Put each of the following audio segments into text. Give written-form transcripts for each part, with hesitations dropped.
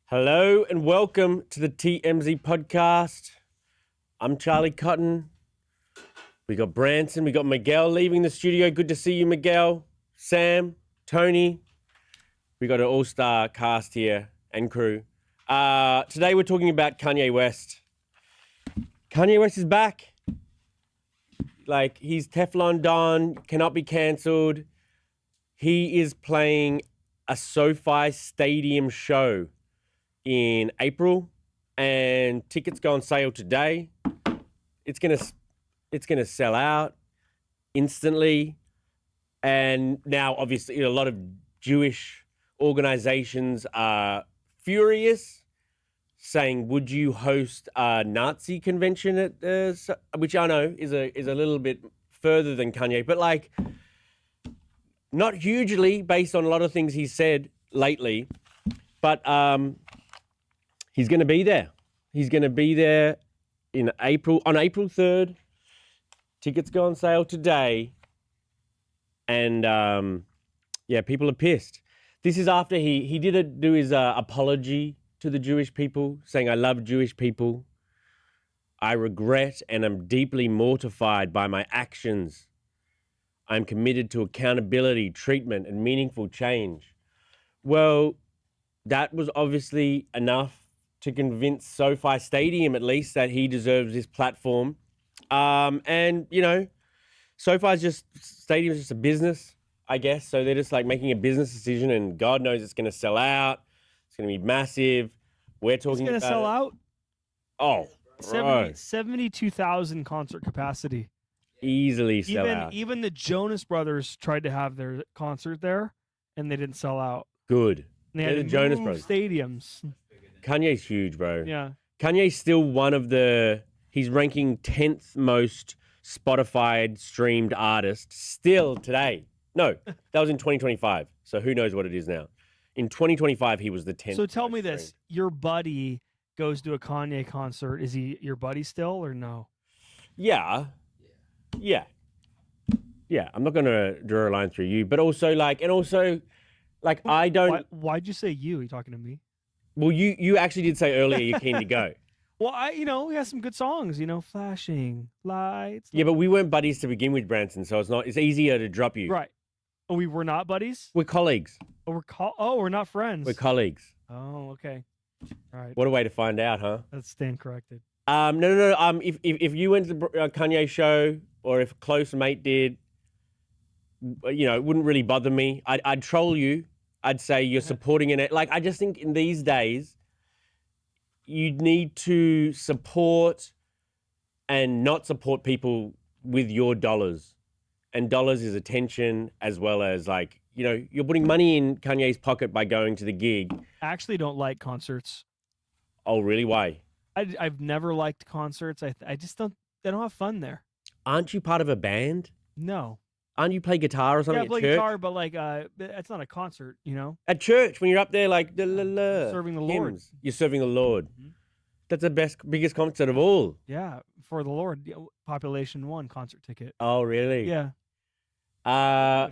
Hello and welcome to the TMZ podcast. I'm Charlie Cotton. We got Branson, we got Miguel leaving the studio. Good to see you, Miguel. Sam, Tony. We got an all-star cast here and crew. Today we're talking about Kanye West. Kanye West is back. Like, he's Teflon Don, cannot be cancelled. He is playing a SoFi Stadium show in April, and tickets go on sale today. It's gonna sell out instantly, and now obviously a lot of Jewish organizations are furious, saying, "Would you host a Nazi convention at which I know is a little bit further than Kanye, but like not hugely based on a lot of things he's said lately, but he's going to be there. He's going to be there on April 3rd. Tickets go on sale today. And, people are pissed. This is after he did do his apology to the Jewish people, saying, "I love Jewish people. I regret and am deeply mortified by my actions. I'm committed to accountability, treatment, and meaningful change." Well, that was obviously enough to convince SoFi Stadium, at least, that he deserves this platform. And, you know, Stadium's just a business, I guess. So they're just like making a business decision, and God knows it's going to sell out. It's going to be massive. We're talking about it's going to sell out? Oh, 72,000 concert capacity. Easily sell out. Even the Jonas Brothers tried to have their concert there, and they didn't sell out. Good. And they had the to Jonas move Brothers. Stadiums. Kanye's huge, bro. Yeah. Kanye's still he's ranking 10th most Spotify streamed artist still today. No, that was in 2025. So who knows what it is now. In 2025, he was the 10th. So tell me most this. streamed. Your buddy goes to a Kanye concert. Is he your buddy still or no? Yeah. I'm not going to draw a line through you, but also I don't. Why'd you say you? Are you talking to me? Well, you actually did say earlier you're keen to go. Well, he has some good songs, flashing lights. Yeah, but we weren't buddies to begin with, Branson, so it's easier to drop you. Right. Oh, we were not buddies? We're colleagues. Oh, we're not friends. We're colleagues. Oh, okay. All right. What a way to find out, huh? That's stand corrected. No. If you went to the Kanye show, or if a close mate did, it wouldn't really bother me. I'd troll you. I'd say you're supporting it. Like, I just think in these days, you need to support and not support people with your dollars. And dollars is attention, as well as you're putting money in Kanye's pocket by going to the gig. I actually don't like concerts. Oh, really? Why? I've never liked concerts. I just don't. They don't have fun there. Aren't you part of a band? No. Aren't you play guitar or something? Yeah, I play guitar, but it's not a concert, At church, when you're up there, serving the Lord. You're serving the Lord. Mm-hmm. That's the biggest concert of all. Yeah, for the Lord. Population 1 concert ticket. Oh, really? Yeah. I'll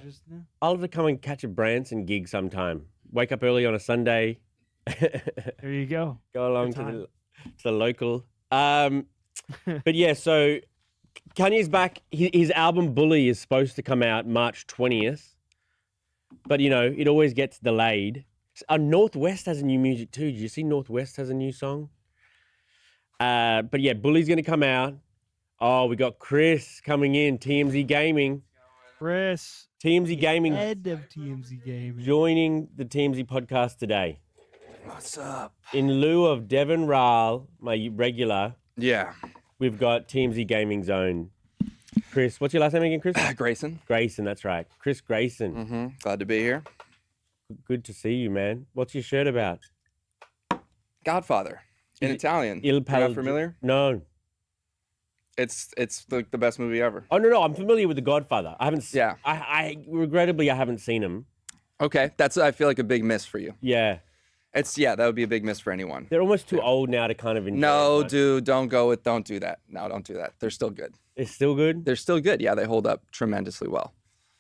have to come and catch a Branson gig sometime. Wake up early on a Sunday. There you go. Go along to the local. But yeah, so Kanye's back. His album Bully is supposed to come out March 20th. But, it always gets delayed. Northwest has a new music too. Did you see Northwest has a new song? But yeah, Bully's going to come out. Oh, we got Chris coming in, TMZ Gaming. Chris. TMZ Gaming. Head of TMZ Gaming. Joining the TMZ podcast today. What's up? In lieu of Devin Rahl, my regular. Yeah. We've got TMZ Gaming Zone. Chris, what's your last name again, Chris? Grayson. Grayson, that's right. Chris Grayson. Mm-hmm. Glad to be here. Good to see you, man. What's your shirt about? Godfather. In Italian. You're not familiar? No. It's the best movie ever. Oh, no. I'm familiar with The Godfather. I haven't. Yeah. I regrettably, I haven't seen him. Okay. That's, I feel like, a big miss for you. Yeah. That would be a big miss for anyone. They're almost too old now to kind of enjoy No, it, dude, don't do that. No, don't do that. They're still good. They're still good? They're still good. Yeah, they hold up tremendously well.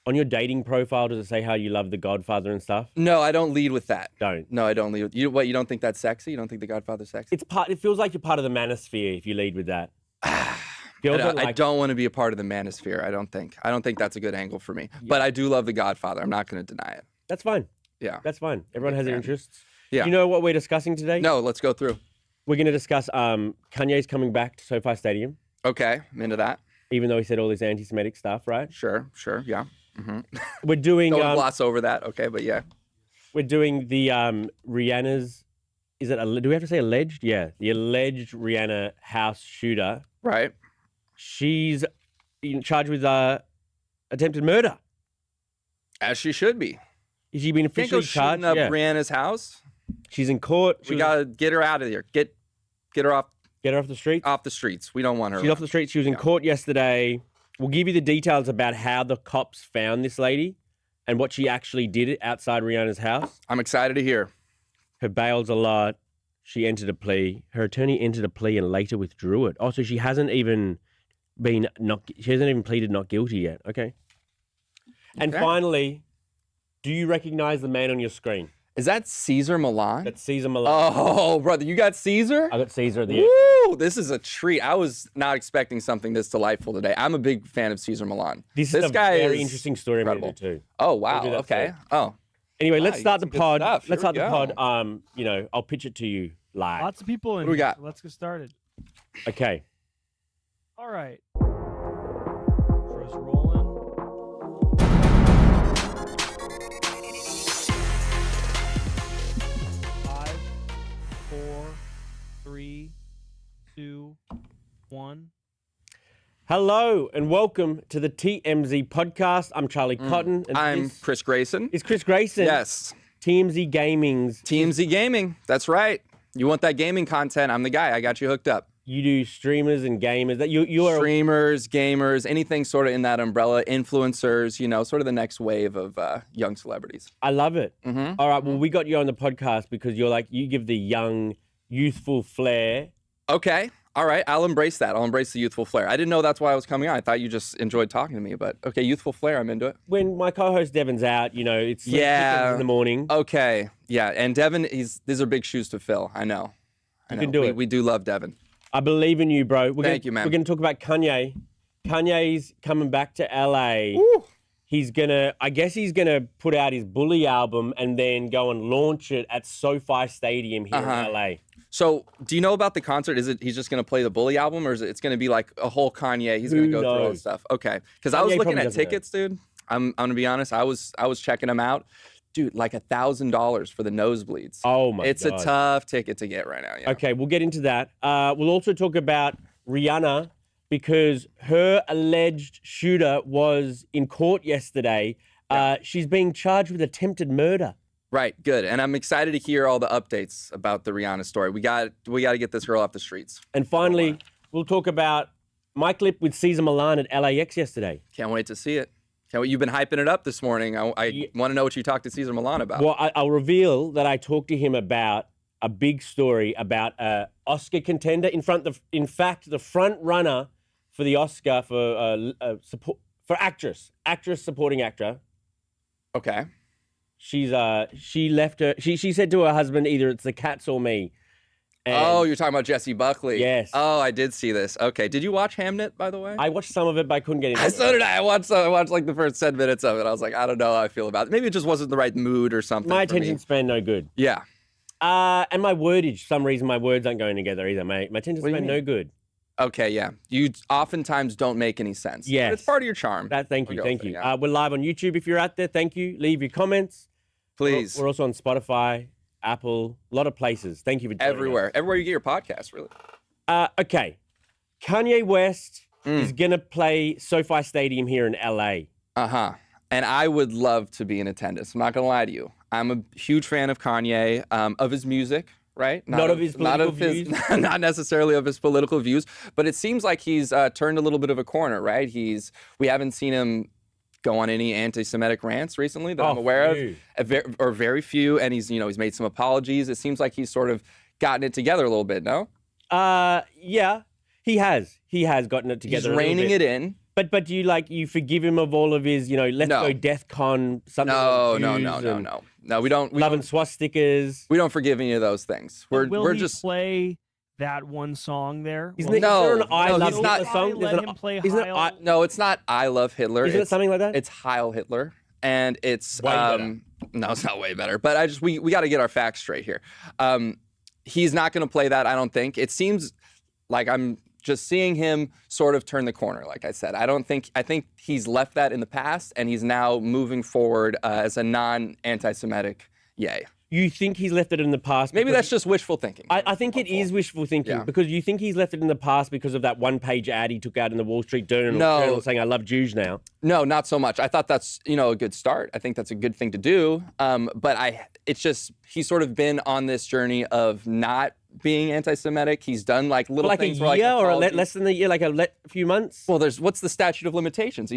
On your dating profile, does it say how you love The Godfather and stuff? No, I don't lead with that. Don't. No, I don't lead with you. What, you don't think that's sexy? You don't think The Godfather's sexy? It feels like you're part of the manosphere if you lead with that. Girls I don't want to be a part of the manosphere. I don't think that's a good angle for me. Yeah. But I do love The Godfather. I'm not going to deny it. That's fine. Yeah. That's fine. Everyone has their interests. Yeah. You know what we're discussing today? No, let's go through. We're going to discuss Kanye's coming back to SoFi Stadium, Okay, I'm into that. even though he said all this anti-Semitic stuff, right? Sure, yeah. We're doing Don't gloss over that. Okay, but yeah. we're doing the Rihanna's. Is it? Do we have to say alleged? Yeah, the alleged Rihanna house shooter. Right. She's charged with attempted murder. As she should be. Is she been Can't officially go shooting charged? up Yeah. Rihanna's house. She's in court. We gotta get her out of there. Get her off Get her off the street. the streets. We don't want her. She's off the street. She was in court yesterday. We'll give you the details about how the cops found this lady and what she actually did outside Rihanna's house. I'm excited to hear. Her bail's a lot. She entered a plea. Her attorney entered a plea and later withdrew it. Oh, so she hasn't even pleaded not guilty yet. Okay. And Okay. finally, do you recognize the man on your screen? Is that Cesar Milan? That's Cesar Milan. Oh, brother, you got Caesar? I got Cesar at the end. Woo! This is a treat. I was not expecting something this delightful today. I'm a big fan of Cesar Milan. This is a guy very is interesting story I'm going to do incredible. too. Oh, wow. do that Okay. soon. Oh. Anyway, Wow, let's you start got the some good pod. stuff. Let's Here start we the go. pod. I'll pitch it to you live. Lots of people in What do we here, got? so let's get started. Okay. All right. First rolling. 5, 4, 3, 2, 1. Hello and welcome to the TMZ podcast. I'm Charlie Cotton. And I'm this Chris Grayson. is Chris Grayson. Yes. TMZ Gaming's. TMZ Gaming. That's right. You want that gaming content? I'm the guy. I got you hooked up. You do streamers and gamers. That you are. Streamers, gamers, anything sort of in that umbrella, influencers, sort of the next wave of young celebrities. I love it. Mm-hmm. All right. Well, we got you on the podcast because you give the young, youthful flair. Okay. All right. I'll embrace that. I'll embrace the youthful flair. I didn't know that's why I was coming on. I thought you just enjoyed talking to me, but okay, youthful flair. I'm into it. When my co-host Devin's out, it's Yeah. in the morning. Okay. Yeah. And Devin, these are big shoes to fill. I know. You can do it. We do love Devin. I believe in you, bro. Thank you, man. We're going to talk about Kanye. Kanye's coming back to LA. Woo. I guess he's going to put out his Bully album and then go and launch it at SoFi Stadium here in LA. So, do you know about the concert? Is it he's just going to play the Bully album, or is it's going to be like a whole Kanye? He's going to go through all knows? this stuff. Okay, because I was Kanye looking probably at doesn't know. tickets, dude. I'm going to be honest. I was checking them out, dude. Like $1,000 for the nosebleeds. Oh my It's God. a tough ticket to get right now. Yeah. Okay, we'll get into that. We'll also talk about Rihanna because her alleged shooter was in court yesterday. She's being charged with attempted murder. Right. Good. And I'm excited to hear all the updates about the Rihanna story. We got to get this girl off the streets. And finally, we'll talk about my clip with Cesar Milan at LAX yesterday. Can't wait to see it. You've been hyping it up this morning. I want to know what you talked to Cesar Milan about. Well, I'll reveal that I talked to him about a big story about an Oscar contender. In fact, the front runner for the Oscar for actress supporting actor. Okay. She left her. She said to her husband, either it's the cats or me. And You're talking about Jesse Buckley. Yes. Oh, I did see this. Okay. Did you watch Hamnet, by the way? I watched some of it, but I couldn't get into it. So did I. I watched like the first 10 minutes of it. I was like, I don't know how I feel about it. Maybe it just wasn't the right mood or something. My for me. attention span no good. Yeah. And my wordage, for some reason my words aren't going together either. My attention What do you span mean? no good. Okay. Yeah. You oftentimes don't make any sense. Yes. But it's part of your charm. Thank you. We'll go with it, yeah. We're live on YouTube if you're out there. Thank you. Leave your comments. Please. We're also on Spotify, Apple, a lot of places. Thank you for joining Everywhere you get your podcast, really. us. Okay. Kanye West is going to play SoFi Stadium here in LA. And I would love to be in attendance. I'm not gonna lie to you. I'm a huge fan of Kanye, of his music, right? Not of his political views? Not necessarily of his political views, but it seems like he's turned a little bit of a corner, right? We haven't seen him go on any anti-Semitic rants recently that I'm aware few. of, or very few. And he's made some apologies. It seems like he's sort of gotten it together a little bit. No? Yeah, he has. He has gotten it together. He's reining it in. But do you forgive him of all of his, let's No. go Death Con, something No, like no, views no, no, and no. No, we don't. love and swastikas. We don't forgive any of those things. Will We're he just. play that one song there? Isn't Will it, is there an No, I no, Love he's not- Hitler song? Let him play isn't it Heil? No, it's not I Love Hitler. Isn't it It's something like that? It's Heil Hitler, and it's Way better. No, it's not way better. But we got to get our facts straight here. He's not going to play that. I don't think. It seems like I'm just seeing him sort of turn the corner. Like I said, I think he's left that in the past, and he's now moving forward as a non-anti-Semitic yay. You think he's left it in the past? Maybe because- that's just wishful thinking. I think it is wishful thinking Yeah. because you think he's left it in the past because of that one-page ad he took out in the Wall Street Journal, No. saying, I love Jews now. No, not so much. I thought that's a good start. I think that's a good thing to do. But it's just he's sort of been on this journey of not being anti-Semitic. He's done like little Like a things year or apologies. less than a year, like a few months? Well, what's the statute of limitations?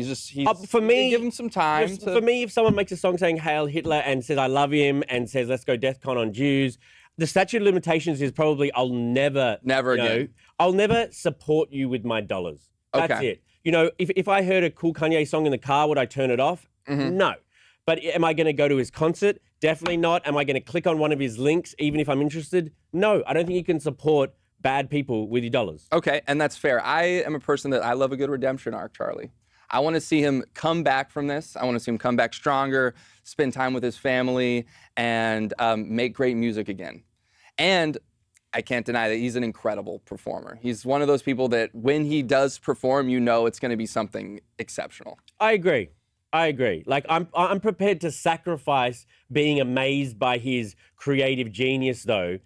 For me, give him some time. For me, if someone makes a song saying Hail Hitler and says I love him and says let's go Death Con on Jews, the statute of limitations is probably I'll never Again. I'll never support you with my dollars. That's Okay. it. If I heard a cool Kanye song in the car, would I turn it off? Mm-hmm. No. But am I going to go to his concert? Definitely not. Am I going to click on one of his links even if I'm interested? No. I don't think you can support bad people with your dollars. Okay, and that's fair. I am a person that I love a good redemption arc, Charlie. I want to see him come back from this. I want to see him come back stronger, spend time with his family, and make great music again. And I can't deny that he's an incredible performer. He's one of those people that when he does perform, it's going to be something exceptional. I agree. Like I'm prepared to sacrifice being amazed by his creative genius though,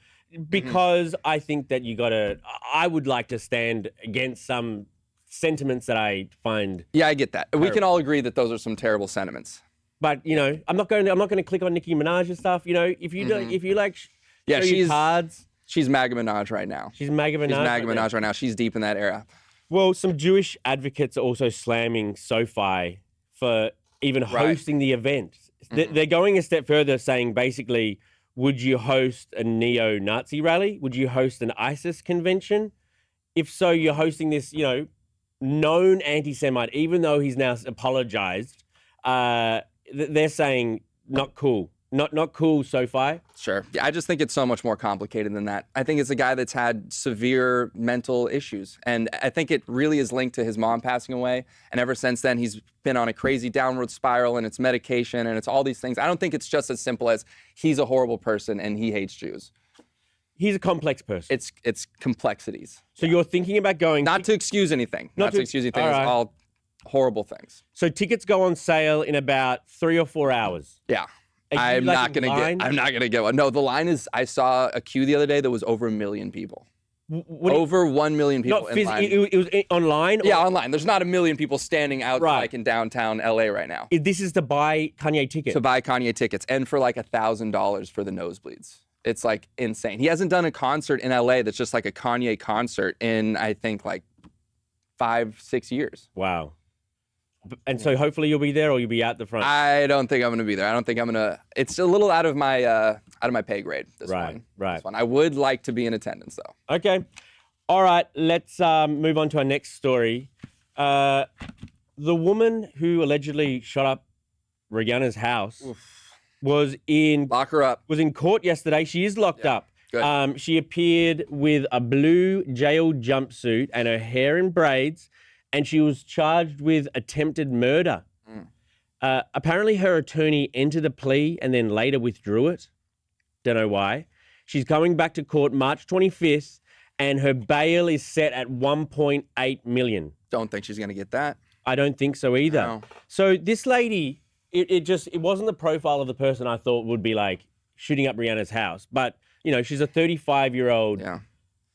because I think that I would like to stand against some sentiments that I find. Yeah, I get that. We can all agree that those are some terrible sentiments. But I'm not going to click on Nicki Minaj and stuff. If you like, Yeah, show your she's cards. She's MAGA Minaj right now. She's MAGA Minaj. She's MAGA right now. Minaj right now. She's deep in that era. Well, some Jewish advocates are also slamming SoFi for even hosting the event. They're going a step further, saying basically, would you host a neo-Nazi rally? Would you host an ISIS convention? If so, you're hosting this, known anti-Semite, even though he's now apologized. They're saying not cool. Not cool, SoFi. Sure. Yeah, I just think it's so much more complicated than that. I think it's a guy that's had severe mental issues. And I think it really is linked to his mom passing away. And ever since then, he's been on a crazy downward spiral, and it's medication, and it's all these things. I don't think it's just as simple as he's a horrible person and he hates Jews. He's a complex person. It's complexities. So you're thinking about going... Not to excuse anything. Not to excuse anything. all right. It's all horrible things. So tickets go on sale in about 3 or 4 hours. Yeah. Are you, I'm not gonna get one. No, the line is. I saw a queue the other day that was over 1 million people. Over 1 million people Not in line. it was online? Yeah, online. There's not 1 million people standing out Right. like in downtown LA right now This is to buy Kanye tickets. to buy Kanye tickets, and for like $1,000 for the nosebleeds. It's like insane. He hasn't done a concert in LA that's just like a Kanye concert in I think like 5-6 years. Wow. And so hopefully you'll be there or you'll be out the front. I don't think I'm gonna be there. I don't think I'm gonna. It's a little out of my pay grade. This one. Right. This one. I would like to be in attendance though. Okay. All right. Let's move on to our next story. The woman who allegedly shot up Rihanna's house was in court yesterday. She is locked up. Good. She appeared with a blue jail jumpsuit and her hair in braids, and she was charged with attempted murder. Apparently, her attorney entered the plea and then later withdrew it. Don't know why. She's coming back to court March 25th, and her bail is set at $1.8 million. Don't think she's gonna get that. I don't think so either. No. So this lady, it wasn't the profile of the person I thought would be like shooting up Rihanna's house, but she's a 35-year-old,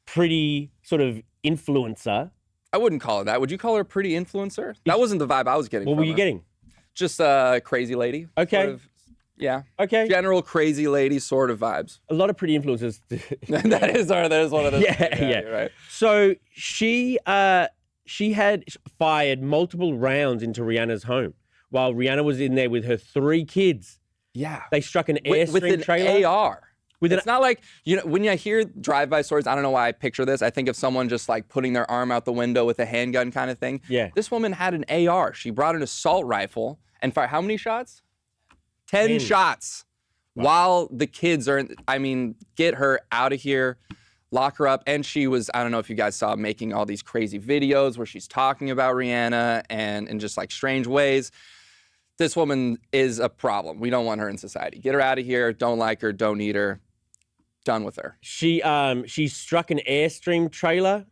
pretty sort of influencer. I wouldn't call her that. Would you call her a pretty influencer? That wasn't the vibe I was getting. What from were you her. getting? Just a crazy lady. Okay. Sort of, yeah. Okay. General crazy lady sort of vibes. A lot of pretty influencers. that is one of those. Yeah. You're right. So she had fired multiple rounds into Rihanna's home while Rihanna was in there with her 3 kids. Yeah. They struck an With Airstream an trailer. AR. It's not like, you know, when I hear drive-by stories, I don't know why I picture this. I think of someone just like putting their arm out the window with a handgun kind of thing. Yeah. This woman had an AR. She brought an assault rifle and fired how many shots? 10 shots. Wow. While the kids are, I mean, get her out of here, lock her up. And she was, I don't know if you guys saw, making all these crazy videos where she's talking about Rihanna and in just like strange ways. This woman is a problem. We don't want her in society. Get her out of here. Don't like her. Don't need her. Done with her. She struck an Airstream trailer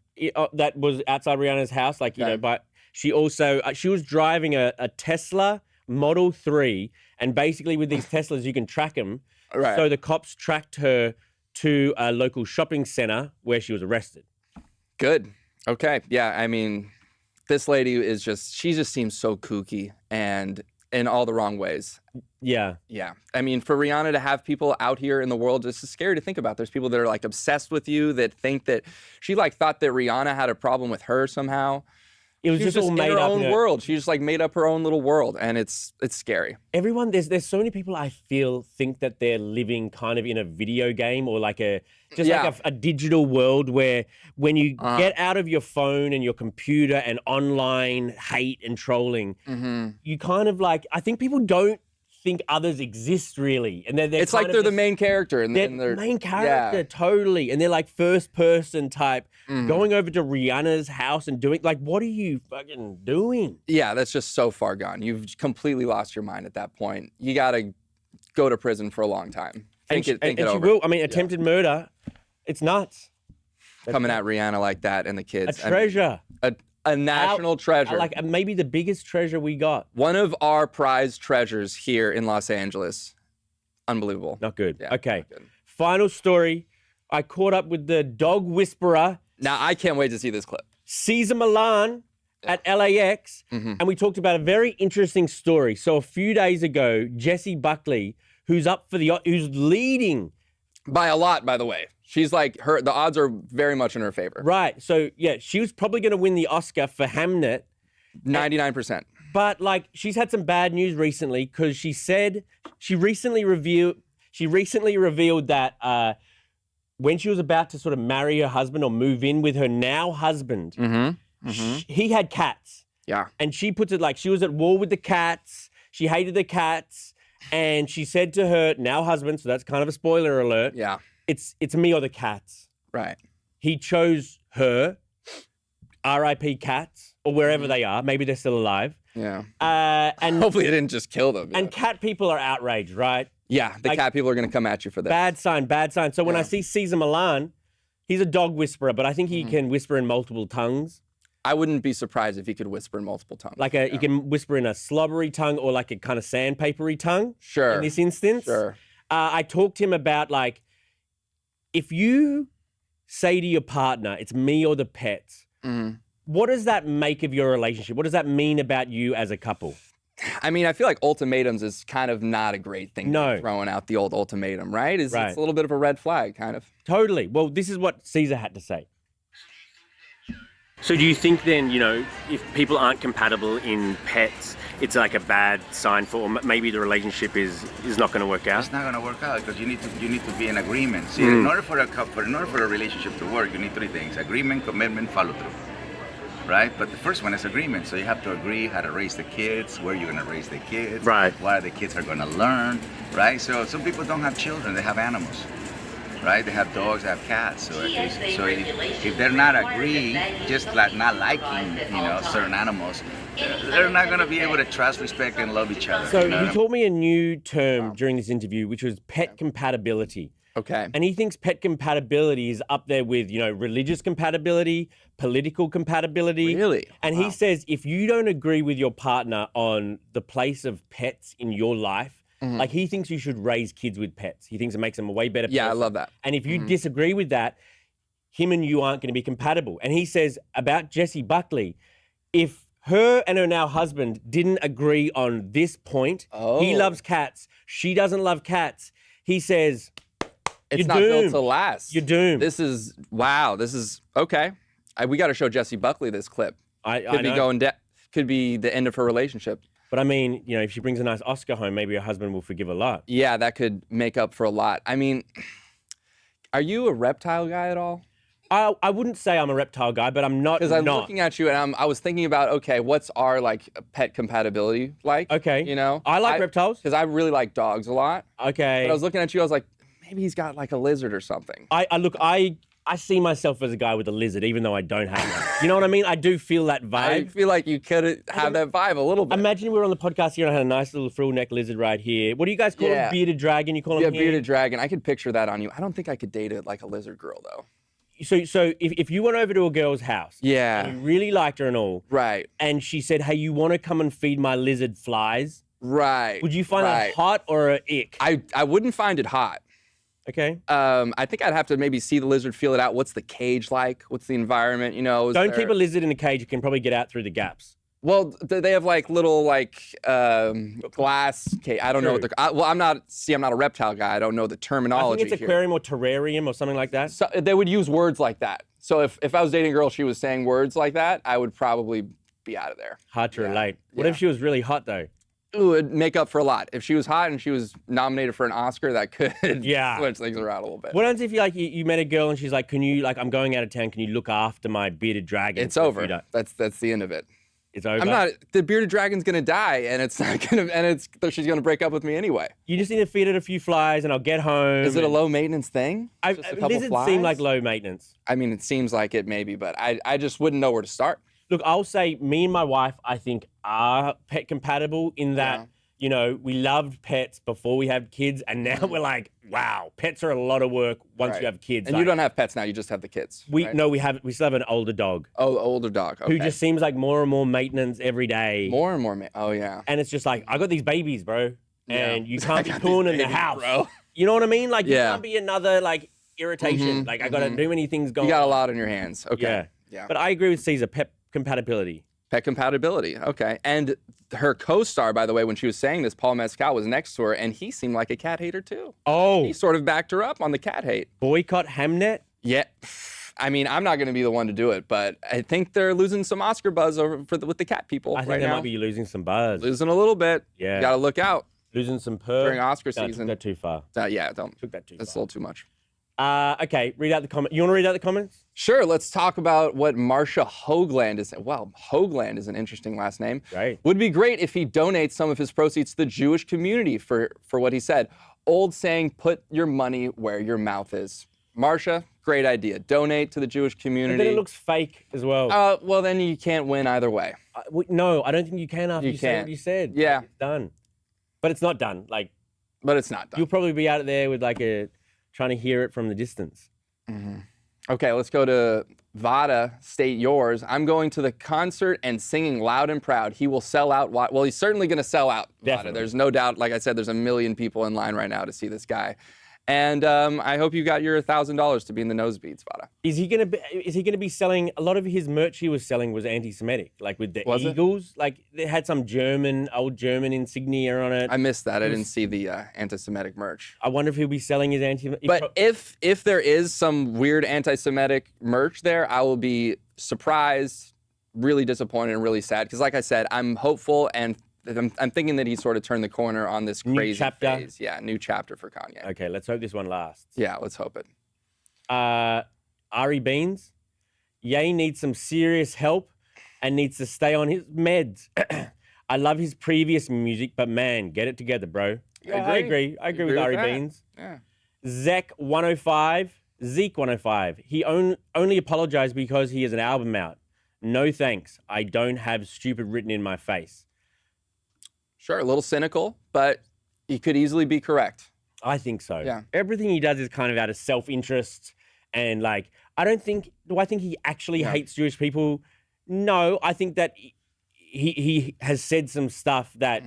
that was outside Rihanna's house, like, you know, but she also, she was driving a Tesla Model 3, and basically with these Teslas, you can track them. Right. So the cops tracked her to a local shopping center where she was arrested. Good. Okay. Yeah, I mean, this lady is just, she just seems so kooky and in all the wrong ways. Yeah. Yeah. I mean, for Rihanna to have people out here in the world, this is scary to think about. There's people that are like obsessed with you, that think that she like thought that Rihanna had a problem with her somehow. It was just all made in her up own world. She just like made up her own little world, and it's scary. Everyone, there's so many people I feel think that they're living kind of in a video game or like like a digital world where when you get out of your phone and your computer and online hate and trolling, you kind of like, I think people don't think others exist really, and it's like they're the main character, and they're main character, totally, and they're like first person type, going over to Rihanna's house and doing like, what are you fucking doing? Yeah, that's just so far gone. You've completely lost your mind at that point. You gotta go to prison for a long time. Think it she over. will. I mean, attempted murder, it's nuts. Coming at Rihanna like that and the kids. A treasure. A national treasure. Like maybe the biggest treasure we got. One of our prized treasures here in Los Angeles. Unbelievable. Not good. Yeah, okay. not good. Final story. I caught up with the dog whisperer. Now, I can't wait to see this clip. Cesar Milan at LAX. And we talked about a very interesting story. So a few days ago, Jessie Buckley, who's leading. By a lot, by the way. She's like, the odds are very much in her favor. Right. So, yeah, she was probably going to win the Oscar for Hamnet. 99%. But, like, she's had some bad news recently because she said she recently revealed that when she was about to sort of marry her husband or move in with her now husband, he had cats. Yeah. And she puts it like she was at war with the cats. She hated the cats. And she said to her now husband, so that's kind of a spoiler alert. Yeah. It's me or the cats. Right. He chose her, R.I.P. cats, or wherever they are. Maybe they're still alive. Yeah. And hopefully it didn't just kill them. And cat people are outraged, right? Yeah, the cat people are going to come at you for this. Bad sign, bad sign. So when I see Cesar Milan, he's a dog whisperer, but I think he can whisper in multiple tongues. I wouldn't be surprised if he could whisper in multiple tongues. Like he can whisper in a slobbery tongue or like a kind of sandpapery tongue. Sure. In this instance. Sure. I talked to him about like, if you say to your partner, it's me or the pets, what does that make of your relationship? What does that mean about you as a couple? I mean, I feel like ultimatums is kind of not a great thing. No. Throwing out the old ultimatum, right? It's Right. a little bit of a red flag, kind of. Totally. Well, this is what Cesar had to say. So do you think then, if people aren't compatible in pets, it's like a bad sign for, or maybe the relationship is not going to work out? It's not going to work out because you need to be in agreement. See, in order for a relationship to work, you need three things: agreement, commitment, follow through. Right? But the first one is agreement. So you have to agree how to raise the kids, where you're going to raise the kids, right? What the kids are going to learn, right? So some people don't have children; they have animals. Right? They have dogs, they have cats. So if they're not agreed, just like not liking, certain animals, they're not going to be able to trust, respect, and love each other. So he taught me a new term during this interview, which was pet compatibility. Okay. And he thinks pet compatibility is up there with, religious compatibility, political compatibility. Really? And he says if you don't agree with your partner on the place of pets in your life, like he thinks you should raise kids with pets. He thinks it makes them a way better person. Yeah, I love that. And if you disagree with that, him and you aren't going to be compatible. And he says about Jessie Buckley, if her and her now husband didn't agree on this point, he loves cats, she doesn't love cats, he says, it's not built to last. You're doomed. This is, wow, this is, okay. We got to show Jessie Buckley this clip. Could be the end of her relationship. But I mean, if she brings a nice Oscar home, maybe her husband will forgive a lot. Yeah, that could make up for a lot. I mean, Are you a reptile guy at all? I wouldn't say I'm a reptile guy, but I'm not. Because I'm looking at you and I was thinking about, okay, what's our like pet compatibility like? Okay. You know, I like reptiles. because I really like dogs a lot. Okay. But I was looking at you, I was like, maybe he's got like a lizard or something. I see myself as a guy with a lizard, even though I don't have one. You know what I mean? I do feel that vibe. I feel like you could have that vibe a little bit. Imagine we were on the podcast here and I had a nice little frill neck lizard right here. What do you guys call him? Bearded dragon? You call him? Yeah, bearded dragon. I could picture that on you. I don't think I could date it like a lizard girl though. So if you went over to a girl's house, Yeah. and you really liked her and all, Right. and she said, "Hey, you want to come and feed my lizard flies?" Right. Would you find that hot or a ick? I wouldn't find it hot. Okay. I think I'd have to maybe see the lizard, feel it out. What's the cage like? What's the environment? You know, Don't keep a lizard in a cage. You can probably get out through the gaps. Well, they have like little like glass cage. I don't know what they're. Well, I'm not a reptile guy. I don't know the terminology. I think it's aquarium or terrarium or something like that. So they would use words like that. So if I was dating a girl, she was saying words like that, I would probably be out of there. Hard to relate. What if she was really hot though? Ooh, it'd make up for a lot. If she was hot and she was nominated for an Oscar, that could switch things around a little bit. What happens if you met a girl and she's like, "Can you I'm going out of town? Can you look after my bearded dragon?" It's over. That's the end of it. It's over. I'm not. The bearded dragon's gonna die, and it's not gonna. And she's gonna break up with me anyway. You just need to feed it a few flies, and I'll get home. Is it a low maintenance thing? Lizards seem like low maintenance. I mean, it seems like it maybe, but I just wouldn't know where to start. Look, I'll say me and my wife, I think, are pet compatible in that. You know, we loved pets before we had kids, and now we're like, wow, pets are a lot of work once you have kids. And you don't have pets now; you just have the kids. No, we still have an older dog. Oh, older dog. Okay. Who just seems like more and more maintenance every day. More and more. Oh yeah. And it's just like, I got these babies, bro, and you can't be pulling in the house, bro. You know what I mean? Like, you can't be another like irritation. Like, I got too many things going. You got a lot on your hands. Okay. Yeah. But I agree with Cesar. Pet compatibility. Pet compatibility. Okay. And her co-star, by the way, when she was saying this, Paul Mescal was next to her, and he seemed like a cat hater too. Oh. He sort of backed her up on the cat hate. Boycott Hamnet? Yeah. I mean, I'm not going to be the one to do it, but I think they're losing some Oscar buzz with the cat people I think they might be losing some buzz. Losing a little bit. Yeah. You got to look out. Losing some purr. During Oscar season. Took that too far. Yeah, Took that too far. That's a little too much. Okay, read out the comment. You want to read out the comments? Sure, let's talk about what Marsha Hoagland is. Wow, Hoagland is an interesting last name. Right. Would be great if he donates some of his proceeds to the Jewish community for what he said. Old saying, put your money where your mouth is. Marsha, great idea. Donate to the Jewish community. But then it looks fake as well. Well, then you can't win either way. No, I don't think you can after you said what you said. Yeah. It's done. But it's not done. But it's not done. You'll probably be out there with trying to hear it from the distance. Okay, let's go to Vada, state yours. I'm going to the concert and singing loud and proud. He will sell out. Well, he's certainly going to sell out, Vada. Definitely. There's no doubt. Like I said, there's 1 million people in line right now to see this guy. And I hope you got your $1,000 to be in the nosebleeds, Vada. Is he gonna be selling a lot of his merch? He was selling was anti-Semitic, like with the eagles. Like they had some old German insignia on it. I missed that. I didn't see the anti-Semitic merch. I wonder if he'll be selling his But if there is some weird anti-Semitic merch there, I will be surprised, really disappointed, and really sad. Because like I said, I'm hopeful and I'm thinking that he sort of turned the corner on this crazy phase. Yeah, new chapter for Kanye. Okay, let's hope this one lasts. Yeah, let's hope it. Ari Beans, Ye needs some serious help and needs to stay on his meds. I love his previous music, but man, get it together, bro. Yeah, I agree with Ari Beans. Yeah. Zeke 105. He only apologized because he has an album out. No thanks. I don't have stupid written in my face. Sure, a little cynical, but he could easily be correct. I think so. Yeah. Everything he does is kind of out of self-interest. And do I think he actually hates Jewish people? No, I think that he has said some stuff that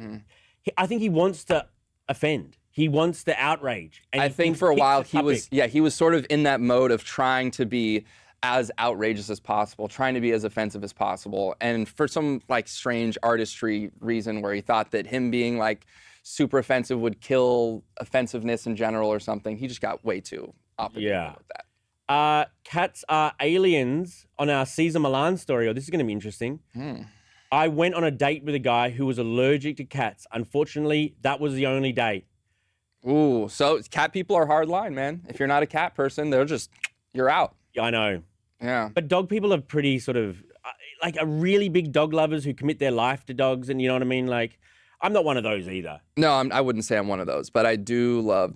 I think he wants to offend. He wants to outrage. And I think for a while he was sort of in that mode of trying to be as outrageous as possible, trying to be as offensive as possible. And for some strange artistry reason where he thought that him being super offensive would kill offensiveness in general or something, he just got way too opinionated with that. Cats are aliens on our Cesar Milan story. This is going to be interesting. I went on a date with a guy who was allergic to cats. Unfortunately, that was the only date. Ooh, so cat people are hard line, man. If you're not a cat person, you're out. I know. Yeah. But dog people are pretty sort of like a really big dog lovers who commit their life to dogs, and you know what I mean? Like, I'm not one of those either. No, I wouldn't say I'm one of those, but I do love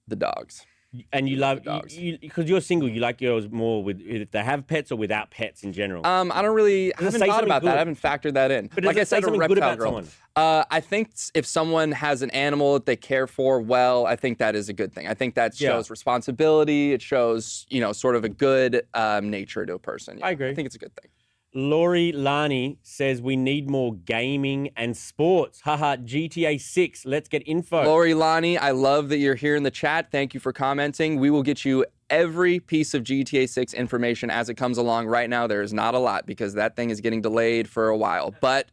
the dogs. And you love dogs. because you're single. You like yours more with if they have pets or without pets in general. I don't really. I haven't say thought something about that. good? I haven't factored that in. But like does I it say said, a something good reptile about girl. someone? I think if someone has an animal that they care for well, I think that is a good thing. I think that shows responsibility. It shows, sort of a good nature to a person. Yeah, I agree. I think it's a good thing. Lori Lani says we need more gaming and sports. Haha, GTA 6. Let's get info. Lori Lani, I love that you're here in the chat. Thank you for commenting. We will get you every piece of GTA 6 information as it comes along. Right now, there is not a lot because that thing is getting delayed for a while. But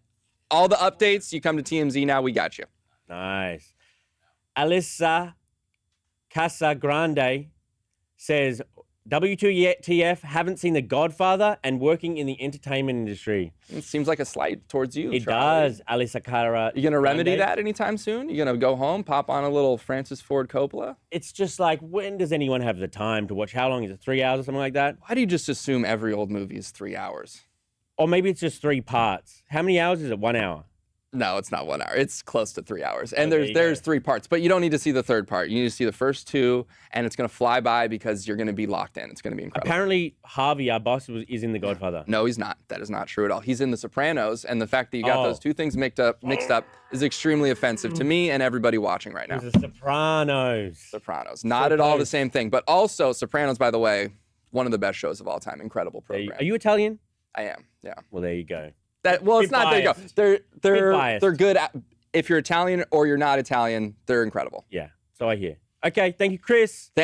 all the updates, you come to TMZ now, we got you. Nice. Alyssa Casagrande says, WTF, haven't seen The Godfather and working in the entertainment industry. It seems like a slight towards you, It Charlie. does, Alyssa Cara. You gonna remedy that anytime soon? You gonna go home, pop on a little Francis Ford Coppola? It's just like, when does anyone have the time to watch? How long is it? 3 hours or something like that? Why do you just assume every old movie is 3 hours? Or maybe it's just 3 parts. How many hours is it? 1 hour? No, it's not 1 hour. It's close to 3 hours. And there you there's go. 3 parts, but you don't need to see the third part. You need to see the first 2, and it's gonna fly by because you're gonna be locked in. It's gonna be incredible. Apparently, Harvey, our boss, is in The Godfather. No, he's not. That is not true at all. He's in The Sopranos, and the fact that you got those 2 things mixed up is extremely offensive to me and everybody watching right now. It was The Sopranos. Sopranos, not at all the same thing, but also Sopranos, by the way, one of the best shows of all time. Incredible program. Are you Italian? I am. Yeah. Well, there you go. It's Bit not. biased. There you go. biased. They're good. If you're Italian or you're not Italian, they're incredible. Yeah, so I hear. Okay, thank you, Chris. Thank you.